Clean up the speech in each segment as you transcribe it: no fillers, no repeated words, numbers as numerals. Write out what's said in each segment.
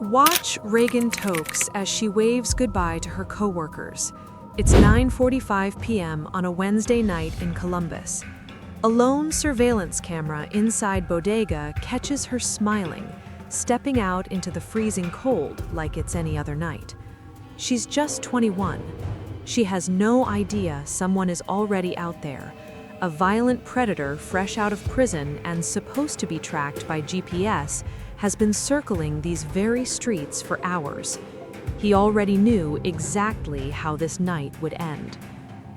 Watch Reagan Tokes as she waves goodbye to her coworkers. It's 9:45 p.m. on a Wednesday night in Columbus. A lone surveillance camera inside Bodega catches her smiling, stepping out into the freezing cold like it's any other night. She's just 21. She has no idea someone is already out there, a violent predator fresh out of prison and supposed to be tracked by GPS has been circling these very streets for hours. He already knew exactly how this night would end.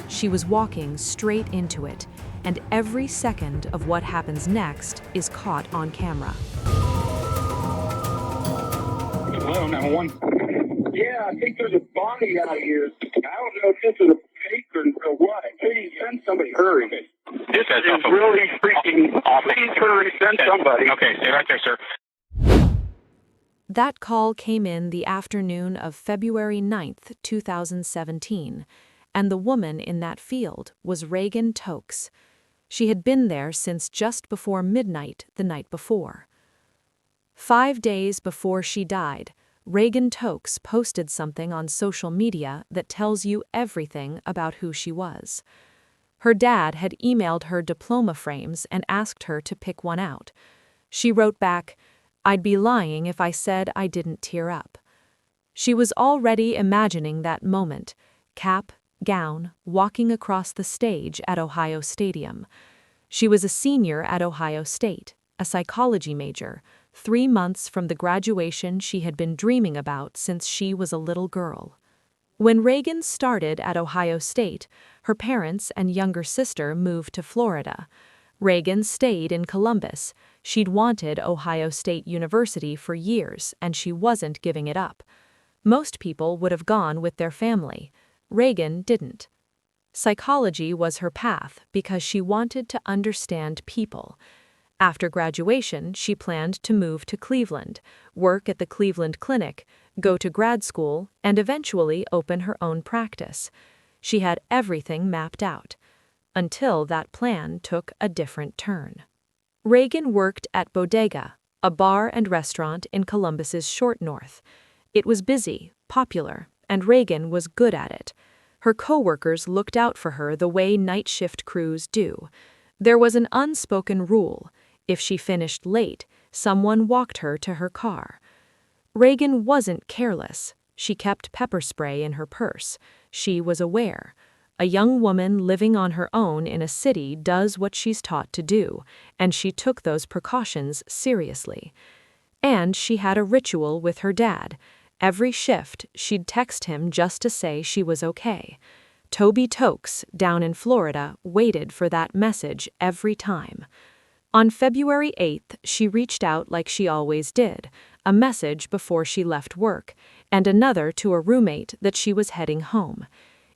She was walking straight into it, and every second of what happens next is caught on camera. Hello, 911. Yeah, I think there's a body out here. I don't know if this is a fake or what. Please send somebody. Hurry. This is really freaking awful. Please hurry, send somebody. Okay, stay right there, sir. That call came in the afternoon of February 9th, 2017, and the woman in that field was Reagan Tokes. She had been there since just before midnight the night before. 5 days before she died, Reagan Tokes posted something on social media that tells you everything about who she was. Her dad had emailed her diploma frames and asked her to pick one out. She wrote back, "I'd be lying if I said I didn't tear up." She was already imagining that moment, cap, gown, walking across the stage at Ohio Stadium. She was a senior at Ohio State, a psychology major, 3 months from the graduation she had been dreaming about since she was a little girl. When Reagan started at Ohio State, her parents and younger sister moved to Florida. Reagan stayed in Columbus. She'd wanted Ohio State University for years, and she wasn't giving it up. Most people would have gone with their family. Reagan didn't. Psychology was her path because she wanted to understand people. After graduation, she planned to move to Cleveland, work at the Cleveland Clinic, go to grad school, and eventually open her own practice. She had everything mapped out. Until that plan took a different turn. Reagan worked at Bodega, a bar and restaurant in Columbus's short north. It was busy, popular, and Reagan was good at it. Her coworkers looked out for her the way night shift crews do. There was an unspoken rule. If she finished late, someone walked her to her car. Reagan wasn't careless. She kept pepper spray in her purse. She was aware. A young woman living on her own in a city does what she's taught to do, and she took those precautions seriously. And she had a ritual with her dad. Every shift, she'd text him just to say she was okay. Toby Tokes, down in Florida, waited for that message every time. On February 8th, she reached out like she always did, a message before she left work, and another to a roommate that she was heading home.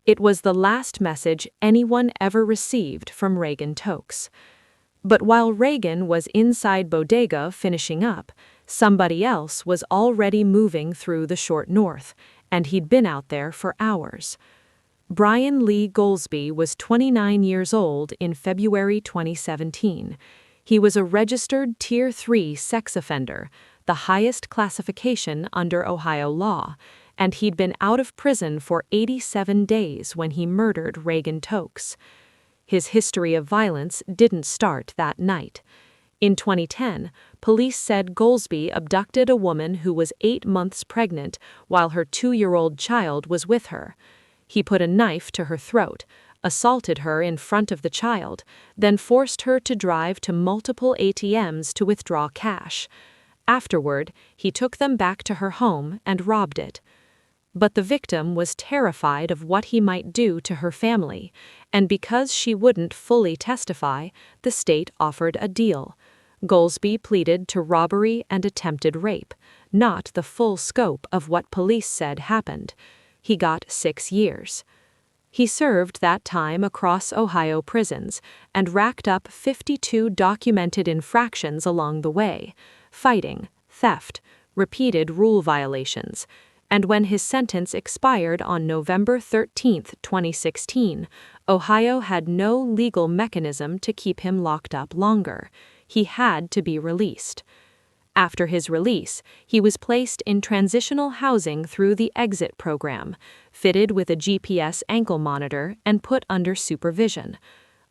It was the last message anyone ever received from Reagan Tokes. But while Reagan was inside Bodega finishing up, somebody else was already moving through the short north, and he'd been out there for hours. Brian Lee Golsby was 29 years old in February 2017. He was a registered Tier 3 sex offender, the highest classification under Ohio law, and he'd been out of prison for 87 days when he murdered Reagan Tokes. His history of violence didn't start that night. In 2010, police said Golsby abducted a woman who was 8 months pregnant while her 2-year-old child was with her. He put a knife to her throat, assaulted her in front of the child, then forced her to drive to multiple ATMs to withdraw cash. Afterward, he took them back to her home and robbed it. But the victim was terrified of what he might do to her family, and because she wouldn't fully testify, the state offered a deal. Golsby pleaded to robbery and attempted rape, not the full scope of what police said happened. He got 6 years. He served that time across Ohio prisons and racked up 52 documented infractions along the way: fighting, theft, repeated rule violations. And when his sentence expired on November 13, 2016, Ohio had no legal mechanism to keep him locked up longer. He had to be released. After his release, he was placed in transitional housing through the exit program, fitted with a GPS ankle monitor and put under supervision.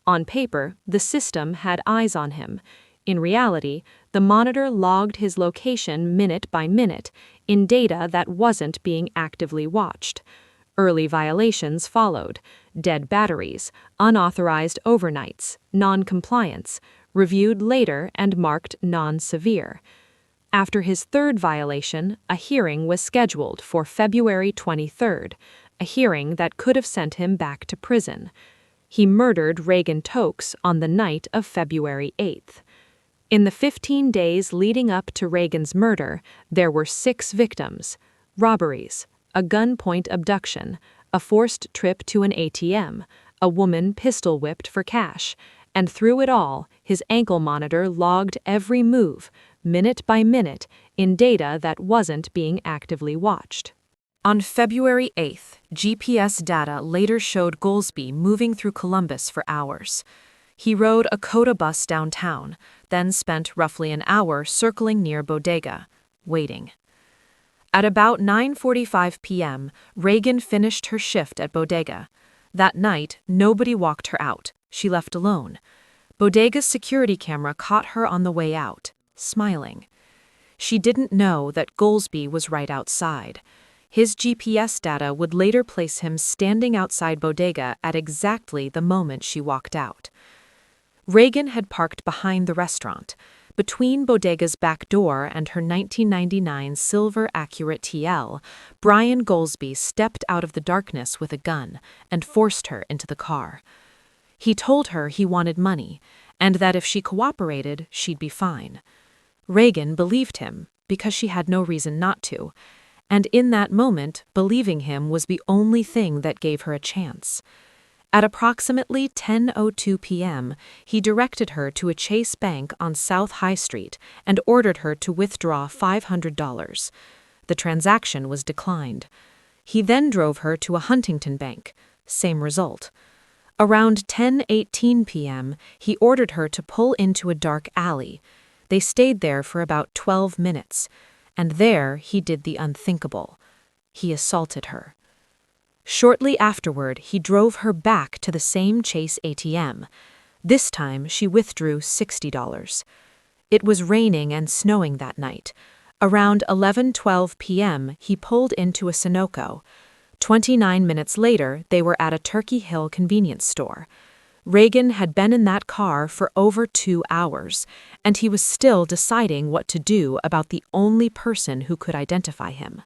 On paper, the system had eyes on him. In reality, the monitor logged his location minute by minute in data that wasn't being actively watched. Early violations followed: dead batteries, unauthorized overnights, non-compliance, reviewed later and marked non-severe. After his third violation, a hearing was scheduled for February 23rd, a hearing that could have sent him back to prison. He murdered Reagan Tokes on the night of February 8th. In the 15 days leading up to Reagan's murder, there were 6 victims: robberies, a gunpoint abduction, a forced trip to an ATM, a woman pistol-whipped for cash, and through it all, his ankle monitor logged every move, minute by minute, in data that wasn't being actively watched. On February 8th, GPS data later showed Golsby moving through Columbus for hours. He rode a Coda bus downtown, then spent roughly an hour circling near Bodega, waiting. At about 9:45 p.m., Reagan finished her shift at Bodega. That night, nobody walked her out. She left alone. Bodega's security camera caught her on the way out, smiling. She didn't know that Golsby was right outside. His GPS data would later place him standing outside Bodega at exactly the moment she walked out. Reagan had parked behind the restaurant. Between Bodega's back door and her 1999 silver Accurate TL, Brian Golsby stepped out of the darkness with a gun and forced her into the car. He told her he wanted money, and that if she cooperated, she'd be fine. Reagan believed him, because she had no reason not to, and in that moment, believing him was the only thing that gave her a chance. At approximately 10:02 p.m., he directed her to a Chase Bank on South High Street and ordered her to withdraw $500. The transaction was declined. He then drove her to a Huntington Bank. Same result. Around 10:18 p.m., he ordered her to pull into a dark alley. They stayed there for about 12 minutes, and there he did the unthinkable. He assaulted her. Shortly afterward, he drove her back to the same Chase ATM. This time, she withdrew $60. It was raining and snowing that night. Around 11:12 p.m., he pulled into a Sunoco. 29 minutes later, they were at a Turkey Hill convenience store. Reagan had been in that car for over 2 hours, and he was still deciding what to do about the only person who could identify him.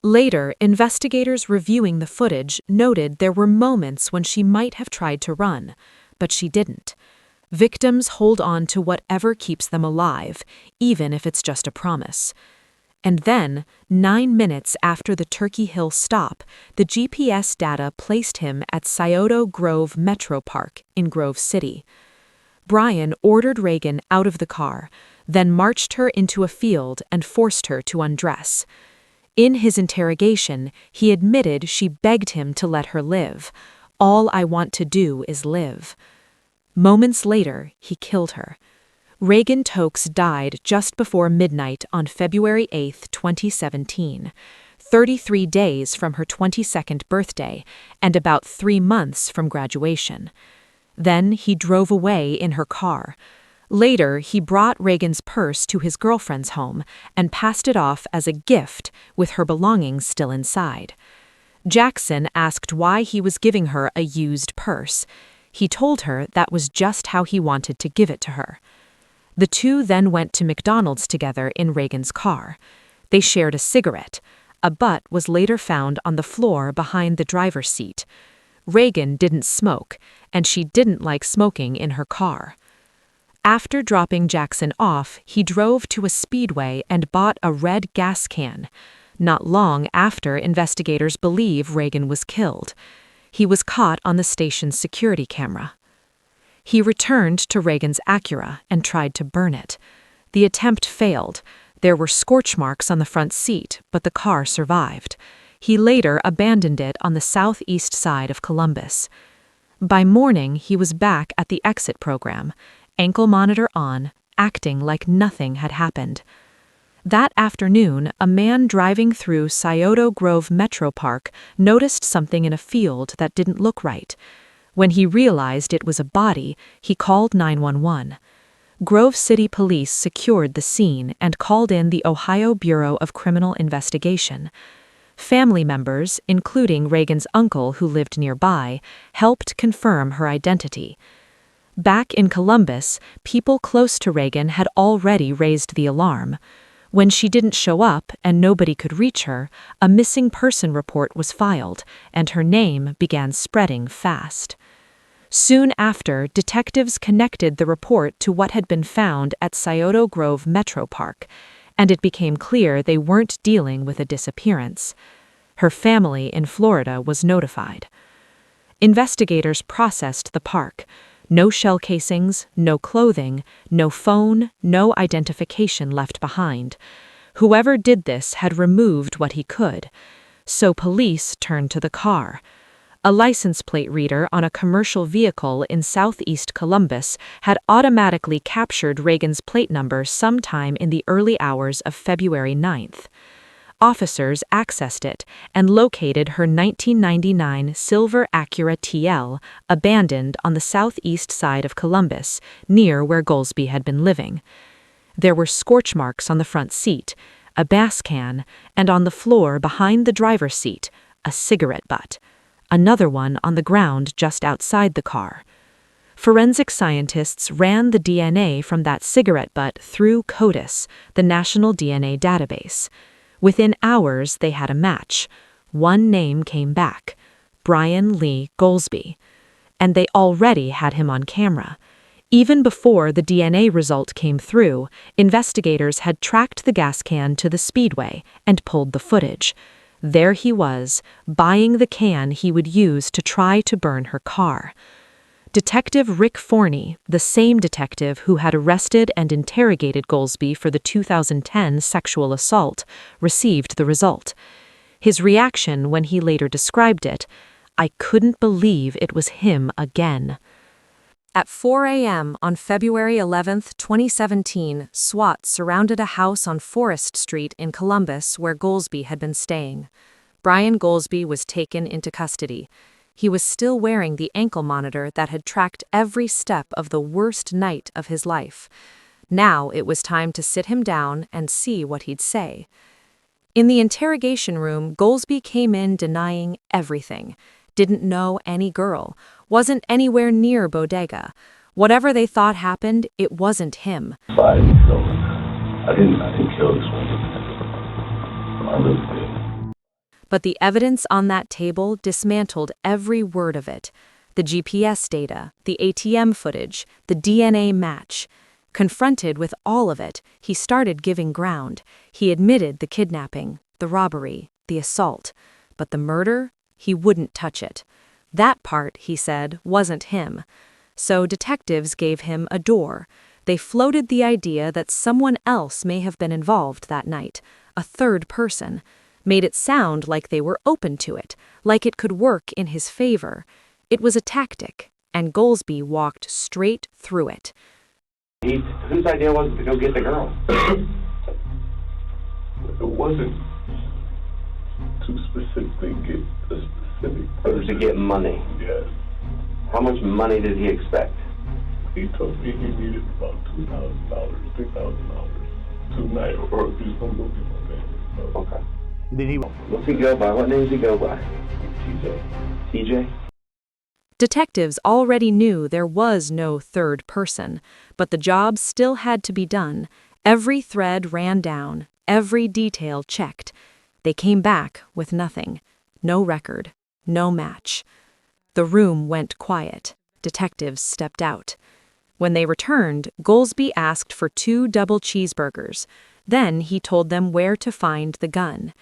Later, investigators reviewing the footage noted there were moments when she might have tried to run, but she didn't. Victims hold on to whatever keeps them alive, even if it's just a promise. And then, 9 minutes after the Turkey Hill stop, the GPS data placed him at Scioto Grove Metro Park in Grove City. Brian ordered Reagan out of the car, then marched her into a field and forced her to undress. In his interrogation, he admitted she begged him to let her live. "All I want to do is live." Moments later, he killed her. Reagan Tokes died just before midnight on February 8, 2017, 33 days from her 22nd birthday and about 3 months from graduation. Then he drove away in her car. Later, he brought Reagan's purse to his girlfriend's home and passed it off as a gift with her belongings still inside. Jackson asked why he was giving her a used purse. He told her that was just how he wanted to give it to her. The two then went to McDonald's together in Reagan's car. They shared a cigarette. A butt was later found on the floor behind the driver's seat. Reagan didn't smoke, and she didn't like smoking in her car. After dropping Jackson off, he drove to a Speedway and bought a red gas can. Not long after, investigators believe Reagan was killed. He was caught on the station's security camera. He returned to Reagan's Acura and tried to burn it. The attempt failed. There were scorch marks on the front seat, but the car survived. He later abandoned it on the southeast side of Columbus. By morning, he was back at the exit program, ankle monitor on, acting like nothing had happened. That afternoon, a man driving through Scioto Grove Metro Park noticed something in a field that didn't look right. When he realized it was a body, he called 911. Grove City Police secured the scene and called in the Ohio Bureau of Criminal Investigation. Family members, including Reagan's uncle who lived nearby, helped confirm her identity. Back in Columbus, people close to Reagan had already raised the alarm. When she didn't show up and nobody could reach her, a missing person report was filed, and her name began spreading fast. Soon after, detectives connected the report to what had been found at Scioto Grove Metro Park, and it became clear they weren't dealing with a disappearance. Her family in Florida was notified. Investigators processed the park. No shell casings, no clothing, no phone, no identification left behind. Whoever did this had removed what he could. So police turned to the car. A license plate reader on a commercial vehicle in southeast Columbus had automatically captured Reagan's plate number sometime in the early hours of February 9th. Officers accessed it and located her 1999 silver Acura TL, abandoned on the southeast side of Columbus, near where Golsby had been living. There were scorch marks on the front seat, a bass can, and on the floor behind the driver's seat, a cigarette butt. Another one on the ground just outside the car. Forensic scientists ran the DNA from that cigarette butt through CODIS, the National DNA Database. Within hours, they had a match. One name came back, Brian Lee Golsby. And they already had him on camera. Even before the DNA result came through, investigators had tracked the gas can to the speedway and pulled the footage. There he was, buying the can he would use to try to burn her car. Detective Rick Forney, the same detective who had arrested and interrogated Golsby for the 2010 sexual assault, received the result. His reaction when he later described it, "I couldn't believe it was him again." At 4 a.m. on February 11, 2017, SWAT surrounded a house on Forest Street in Columbus where Golsby had been staying. Brian Golsby was taken into custody. He was still wearing the ankle monitor that had tracked every step of the worst night of his life. Now it was time to sit him down and see what he'd say. In the interrogation room, Golsby came in denying everything. Didn't know any girl. Wasn't anywhere near Bodega. Whatever they thought happened, it wasn't him. I didn't kill this woman. I really did. But the evidence on that table dismantled every word of it. The GPS data, the ATM footage, the DNA match. Confronted with all of it, he started giving ground. He admitted the kidnapping, the robbery, the assault. But the murder? He wouldn't touch it. That part, he said, wasn't him. So detectives gave him a door. They floated the idea that someone else may have been involved that night, a third person. Made it sound like they were open to it, like it could work in his favor. It was a tactic, and Golsby walked straight through it. Whose idea was it to go get the girl? It wasn't to specifically get a specific person. It was to get money. Yes. How much money did he expect? He told me he needed about $2,000, $3,000 tonight, or if he's going to go get my family. So. Okay. What's he go by? What name does he go by? TJ. TJ? Detectives already knew there was no third person, but the job still had to be done. Every thread ran down, every detail checked. They came back with nothing. No record, no match. The room went quiet. Detectives stepped out. When they returned, Golsby asked for 2 double cheeseburgers. Then he told them where to find the gun.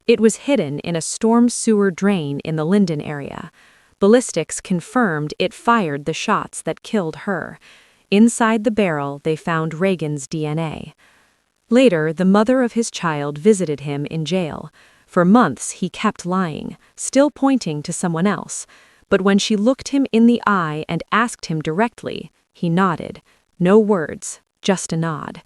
It was hidden in a storm sewer drain in the Linden area. Ballistics confirmed it fired the shots that killed her. Inside the barrel, they found Reagan's DNA. Later, the mother of his child visited him in jail. For months, he kept lying, still pointing to someone else. But when she looked him in the eye and asked him directly, he nodded. No words, just a nod.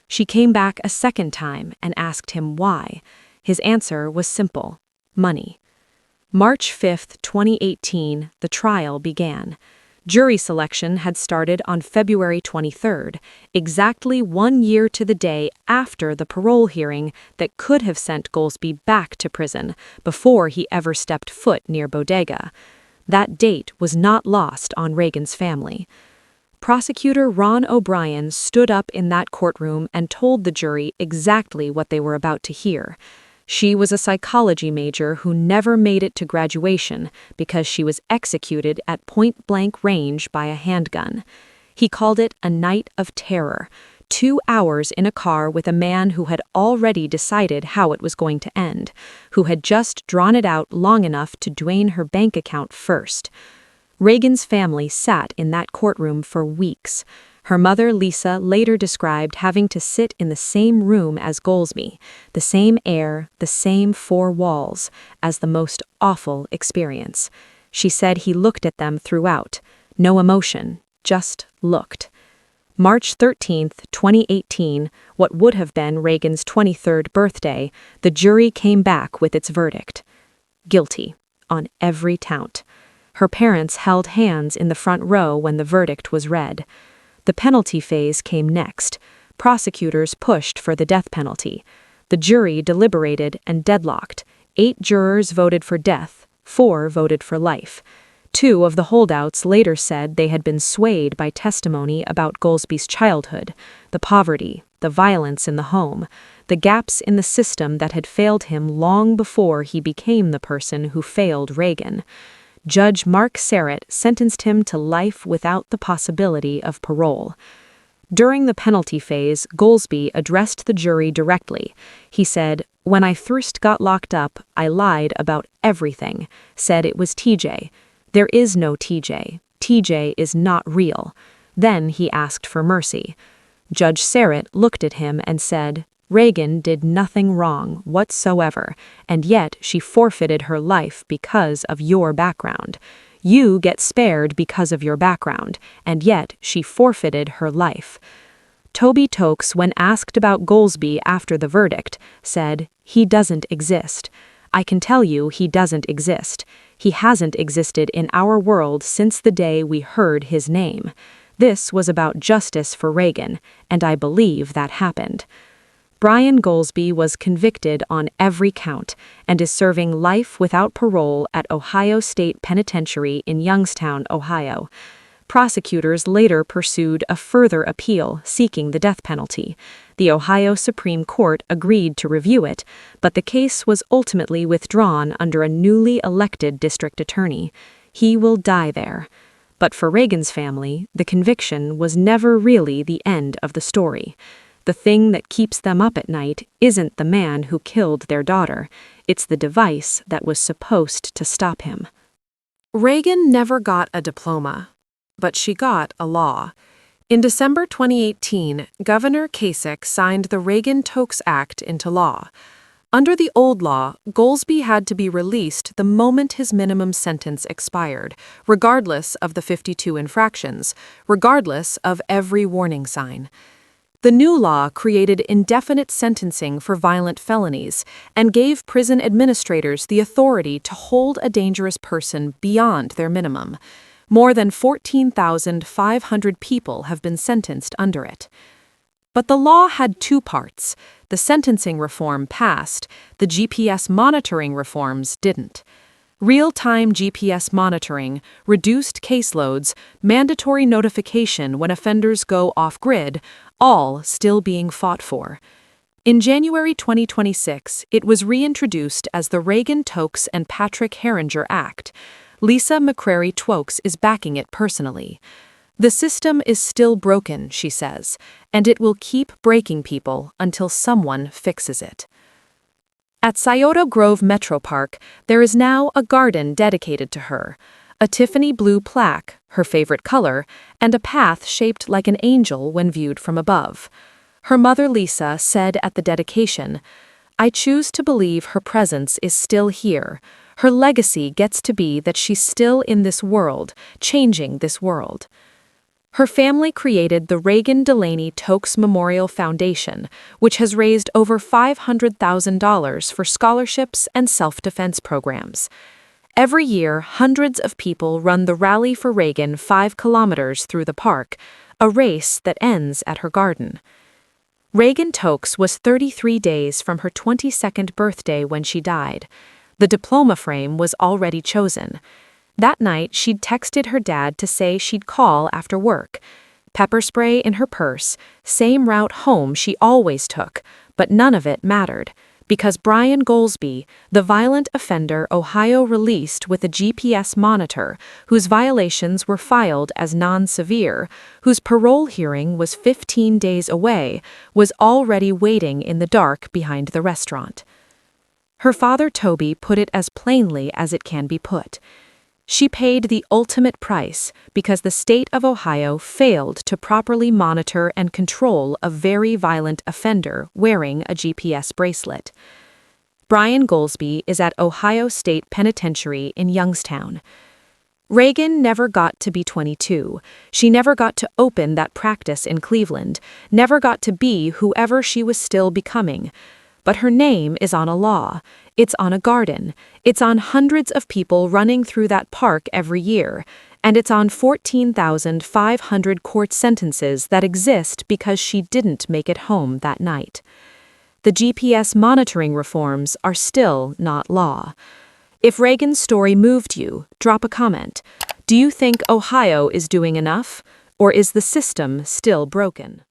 She came back a second time and asked him why. His answer was simple: money. March 5, 2018, the trial began. Jury selection had started on February 23rd, exactly 1 year to the day after the parole hearing that could have sent Golsby back to prison before he ever stepped foot near Bodega. That date was not lost on Reagan's family. Prosecutor Ron O'Brien stood up in that courtroom and told the jury exactly what they were about to hear. She was a psychology major who never made it to graduation because she was executed at point-blank range by a handgun. He called it a night of terror, 2 hours in a car with a man who had already decided how it was going to end, who had just drawn it out long enough to drain her bank account first. Reagan's family sat in that courtroom for weeks. Her mother, Lisa, later described having to sit in the same room as Golsby, the same air, the same 4 walls, as the most awful experience. She said he looked at them throughout. No emotion, just looked. March 13, 2018, what would have been Reagan's 23rd birthday, the jury came back with its verdict. Guilty, on every count. Her parents held hands in the front row when the verdict was read. The penalty phase came next. Prosecutors pushed for the death penalty. The jury deliberated and deadlocked. 8 jurors voted for death, 4 voted for life. 2 of the holdouts later said they had been swayed by testimony about Golsby's childhood, the poverty, the violence in the home, the gaps in the system that had failed him long before he became the person who failed Reagan. Judge Mark Serrett sentenced him to life without the possibility of parole. During the penalty phase, Golsby addressed the jury directly. He said, "When I first got locked up, I lied about everything, said it was TJ. There is no TJ. TJ is not real." Then he asked for mercy. Judge Serrett looked at him and said, "Reagan did nothing wrong whatsoever, and yet she forfeited her life because of your background. You get spared because of your background, and yet she forfeited her life." Toby Tokes, when asked about Golsby after the verdict, said, "He doesn't exist. I can tell you he doesn't exist. He hasn't existed in our world since the day we heard his name. This was about justice for Reagan, and I believe that happened." Brian Golsby was convicted on every count and is serving life without parole at Ohio State Penitentiary in Youngstown, Ohio. Prosecutors later pursued a further appeal seeking the death penalty. The Ohio Supreme Court agreed to review it, but the case was ultimately withdrawn under a newly elected district attorney. He will die there. But for Reagan's family, the conviction was never really the end of the story. The thing that keeps them up at night isn't the man who killed their daughter. It's the device that was supposed to stop him. Reagan never got a diploma, but she got a law. In December 2018, Governor Kasich signed the Reagan Tokes Act into law. Under the old law, Golsby had to be released the moment his minimum sentence expired, regardless of the 52 infractions, regardless of every warning sign. The new law created indefinite sentencing for violent felonies and gave prison administrators the authority to hold a dangerous person beyond their minimum. More than 14,500 people have been sentenced under it. But the law had 2 parts. The sentencing reform passed, the GPS monitoring reforms didn't. Real-time GPS monitoring, reduced caseloads, mandatory notification when offenders go off-grid, all still being fought for. In January 2026, it was reintroduced as the Reagan Tokes and Patrick Herringer Act. Lisa McCrary Twokes is backing it personally. "The system is still broken," she says, "and it will keep breaking people until someone fixes it." At Scioto Grove Metro Park, there is now a garden dedicated to her, a Tiffany blue plaque, her favorite color, and a path shaped like an angel when viewed from above. Her mother Lisa said at the dedication, "I choose to believe her presence is still here. Her legacy gets to be that she's still in this world, changing this world." Her family created the Reagan Tokes Memorial Foundation, which has raised over $500,000 for scholarships and self-defense programs. Every year, hundreds of people run the Rally for Reagan 5 kilometers through the park, a race that ends at her garden. Reagan Tokes was 33 days from her 22nd birthday when she died. The diploma frame was already chosen. That night, she'd texted her dad to say she'd call after work. Pepper spray in her purse, same route home she always took, but none of it mattered, because Lee Golsby, the violent offender Ohio released with a GPS monitor, whose violations were filed as non-severe, whose parole hearing was 15 days away, was already waiting in the dark behind the restaurant. Her father Toby put it as plainly as it can be put. She paid the ultimate price because the state of Ohio failed to properly monitor and control a very violent offender wearing a GPS bracelet. Lee Golsby is at Ohio State Penitentiary in Youngstown. Reagan never got to be 22. She never got to open that practice in Cleveland, never got to be whoever she was still becoming. But her name is on a law. It's on a garden. It's on hundreds of people running through that park every year. And it's on 14,500 court sentences that exist because she didn't make it home that night. The GPS monitoring reforms are still not law. If Reagan's story moved you, drop a comment. Do you think Ohio is doing enough? Or is the system still broken?